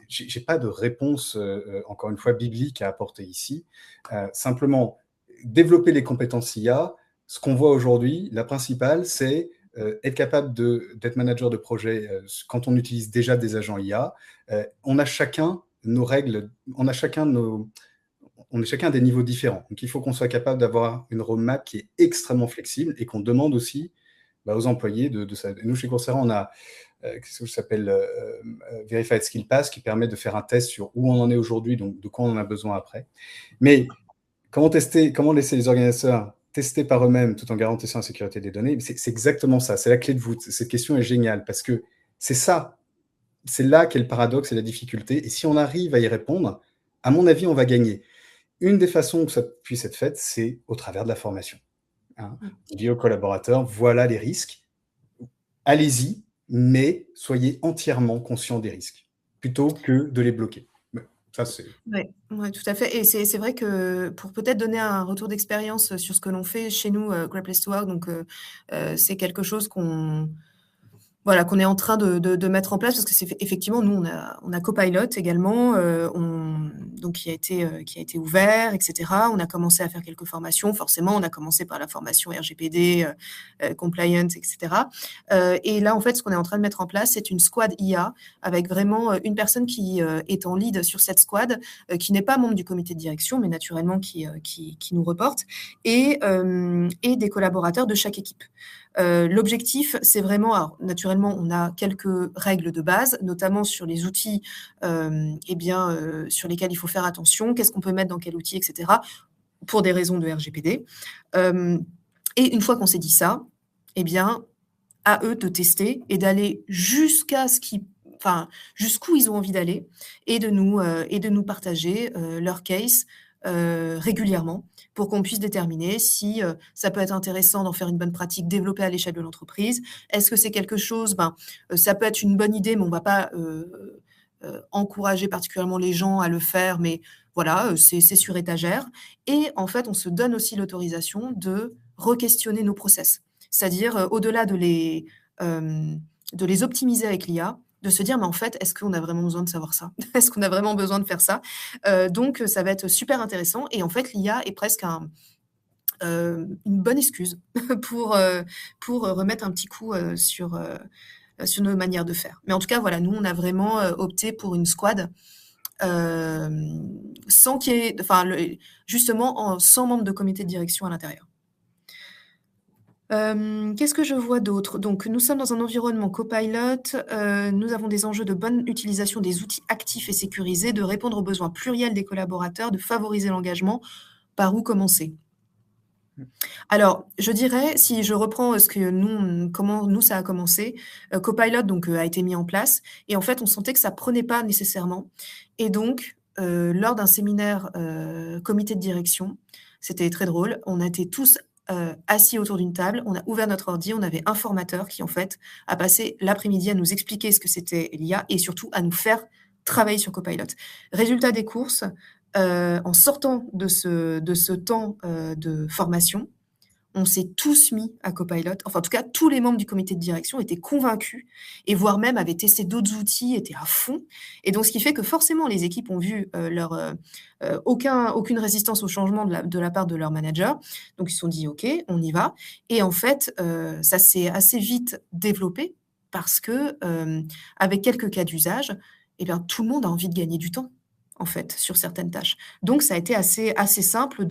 j'ai pas de réponse, encore une fois, biblique à apporter ici. Simplement, développer les compétences IA, ce qu'on voit aujourd'hui, la principale, c'est être capable d'être manager de projet quand on utilise déjà des agents IA. On a chacun nos règles, on est chacun à des niveaux différents. Donc il faut qu'on soit capable d'avoir une roadmap qui est extrêmement flexible et qu'on demande aussi aux employés de ça. Nous, chez Coursera, on a ce que s'appelle Verified Skill Pass qui permet de faire un test sur où on en est aujourd'hui, donc de quoi on en a besoin après. Mais comment laisser les organisateurs tester par eux-mêmes tout en garantissant la sécurité des données? C'est exactement ça, c'est la clé de voûte. Cette question est géniale parce que c'est ça c'est là qu'est le paradoxe et la difficulté. Et si on arrive à y répondre, à mon avis, on va gagner. Une des façons que ça puisse être fait, c'est au travers de la formation. Hein. On dit aux collaborateurs, voilà les risques, allez-y, mais soyez entièrement conscients des risques, plutôt que de les bloquer. Ça, c'est... Ouais, ouais, tout à fait et c'est vrai que pour peut-être donner un retour d'expérience, sur ce que l'on fait chez nous, Great Place to Work donc c'est quelque chose voilà, qu'on est en train de mettre en place parce que c'est effectivement, nous, on a Copilot également, donc qui a été ouvert et cetera. On a commencé à faire quelques formations. Forcément, on a commencé par la formation RGPD, compliant et cetera. Et là, en fait, ce qu'on est en train de mettre en place, c'est une squad IA avec vraiment, une personne qui, est en lead sur cette squad, qui n'est pas membre du comité de direction, mais naturellement qui nous reporte et des collaborateurs de chaque équipe. L'objectif, c'est vraiment alors naturellement, on a quelques règles de base, notamment sur les outils, sur lesquels il faut faire attention. Qu'est-ce qu'on peut mettre dans quel outil et cetera, pour des raisons de RGPD. Et une fois qu'on s'est dit ça, eh bien, à eux de tester et d'aller jusqu'où ils ont envie d'aller et de nous partager, leur case, régulièrement pour qu'on puisse déterminer si, ça peut être intéressant d'en faire une bonne pratique développée à l'échelle de l'entreprise. Est-ce que c'est quelque chose, ça peut être une bonne idée, mais on va pas, encourager particulièrement les gens à le faire, mais voilà, c'est sur étagère et en fait, on se donne aussi l'autorisation de re-questionner nos process. C'est-à-dire, au-delà de les optimiser avec l'IA, de se dire: «Mais en fait, est-ce qu'on a vraiment besoin de savoir ça? Est-ce qu'on a vraiment besoin de faire ça?» Donc ça va être super intéressant et en fait, l'IA est presque une bonne excuse pour remettre un petit coup, sur nos manières de faire. Mais en tout cas, voilà, nous, on a vraiment, opté pour une squad, sans qu'il y ait justement sans membre de comité de direction à l'intérieur. Qu'est-ce que je vois d'autre? Donc nous sommes dans un environnement Copilot, nous avons des enjeux de bonne utilisation des outils actifs et sécurisés, de répondre aux besoins pluriels des collaborateurs, de favoriser l'engagement. Par où commencer? Alors, je dirais, si je reprends, ce que nous, comment nous ça a commencé, Copilot donc, a été mis en place et en fait, on sentait que ça prenait pas nécessairement et donc, lors d'un séminaire, comité de direction, c'était très drôle. On a été tous, assis autour d'une table, on a ouvert notre ordi, on avait un formateur qui, en fait, a passé l'après-midi à nous expliquer ce que c'était l'IA et surtout à nous faire travailler sur Copilot. Résultat des courses, en sortant de ce temps, de formation, on s'est tous mis à Copilot. Enfin, en tout cas, tous les membres du comité de direction étaient convaincus et voire même avaient testé d'autres outils, étaient à fond. Et donc, ce qui fait que forcément, les équipes ont vu aucune résistance au changement de la part de leur manager. Donc, ils se sont dit, OK, on y va. Et en fait, ça s'est assez vite développé parce que, avec quelques cas d'usage, eh bien, tout le monde a envie de gagner du temps en fait, sur certaines tâches. Donc ça a été assez simple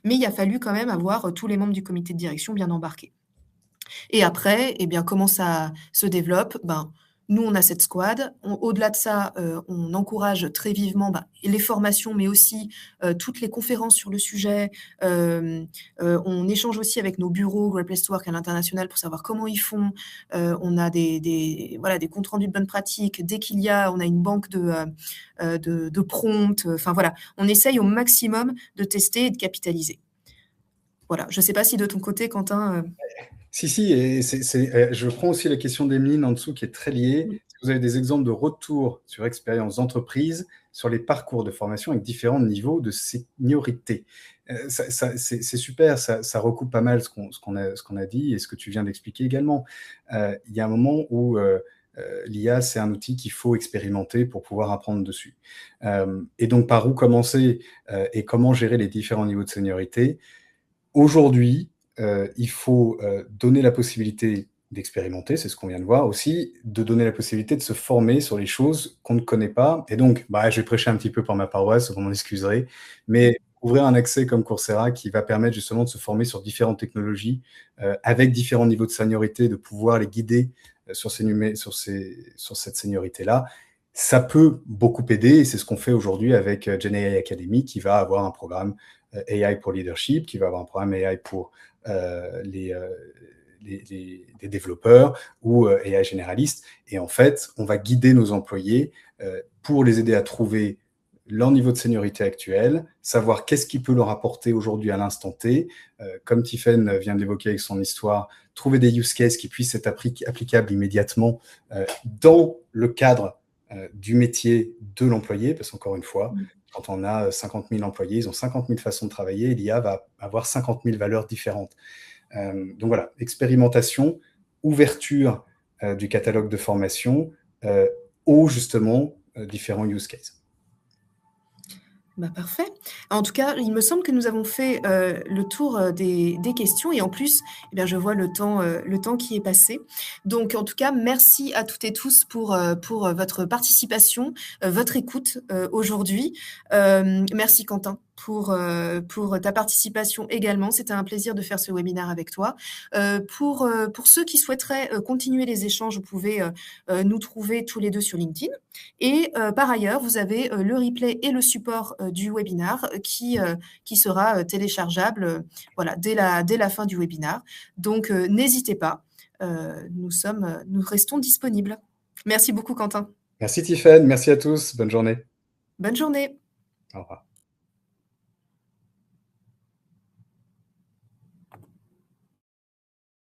mais il a fallu quand même avoir, tous les membres du comité de direction bien embarqués. Et après, eh bien, comment ça se développe? Nous, on a cette squad. Au-delà de ça, on encourage très vivement, les formations, mais aussi, toutes les conférences sur le sujet. On échange aussi avec nos bureaux Great Place to Work à l'international pour savoir comment ils font. On a des comptes rendus de bonnes pratiques. Dès qu'il y a on a une banque de prompts, enfin voilà. On essaye au maximum de tester et de capitaliser. Voilà. Je ne sais pas si de ton côté, Quentin, Si, et je prends aussi la question d'Emeline en dessous qui est très liée. Mmh. Est-ce que vous avez des exemples de retour sur expérience d'entreprise sur les parcours de formation avec différents niveaux de seniorité? C'est super, ça recoupe pas mal ce qu'on a dit et ce que tu viens d'expliquer également. Il y a un moment où l'IA, c'est un outil qu'il faut expérimenter pour pouvoir apprendre dessus. Et donc, par où commencer et comment gérer les différents niveaux de seniorité? Aujourd'hui, il faut donner la possibilité d'expérimenter, c'est ce qu'on vient de voir aussi, de donner la possibilité de se former sur les choses qu'on ne connaît pas. Et donc, je vais prêcher un petit peu pour ma paroisse, vous m'en excuserez, mais ouvrir un accès comme Coursera qui va permettre justement de se former sur différentes technologies, avec différents niveaux de seniorité, de pouvoir les guider sur cette seniorité-là. Ça peut beaucoup aider et c'est ce qu'on fait aujourd'hui avec GenAI Academy qui va avoir un programme AI pour leadership, qui va avoir un programme AI pour des développeurs ou AI généralistes. Et en fait, on va guider nos employés pour les aider à trouver leur niveau de seniorité actuel, savoir qu'est-ce qui peut leur apporter aujourd'hui à l'instant T. Comme Tiffaine vient de l'évoquer avec son histoire, trouver des use cases qui puissent être applicables immédiatement dans le cadre du métier de l'employé, parce qu'encore une fois, quand on a 50 000 employés, ils ont 50 000 façons de travailler, et l'IA va avoir 50 000 valeurs différentes. Donc voilà, expérimentation, ouverture du catalogue de formation aux justement différents use cases. Bah, parfait. En tout cas, il me semble que nous avons fait le tour des questions et en plus, eh bien, je vois le temps qui est passé. Donc, en tout cas, merci à toutes et tous pour votre participation, votre écoute aujourd'hui. Merci Quentin pour ta participation également. C'était un plaisir de faire ce webinaire avec toi. Pour ceux qui souhaiteraient continuer les échanges, vous pouvez nous trouver tous les deux sur LinkedIn. Et par ailleurs, vous avez le replay et le support du webinaire qui sera téléchargeable voilà, dès la fin du webinaire. Donc, n'hésitez pas, nous restons disponibles. Merci beaucoup, Quentin. Merci Tiffaine, merci à tous, bonne journée. Bonne journée. Au revoir.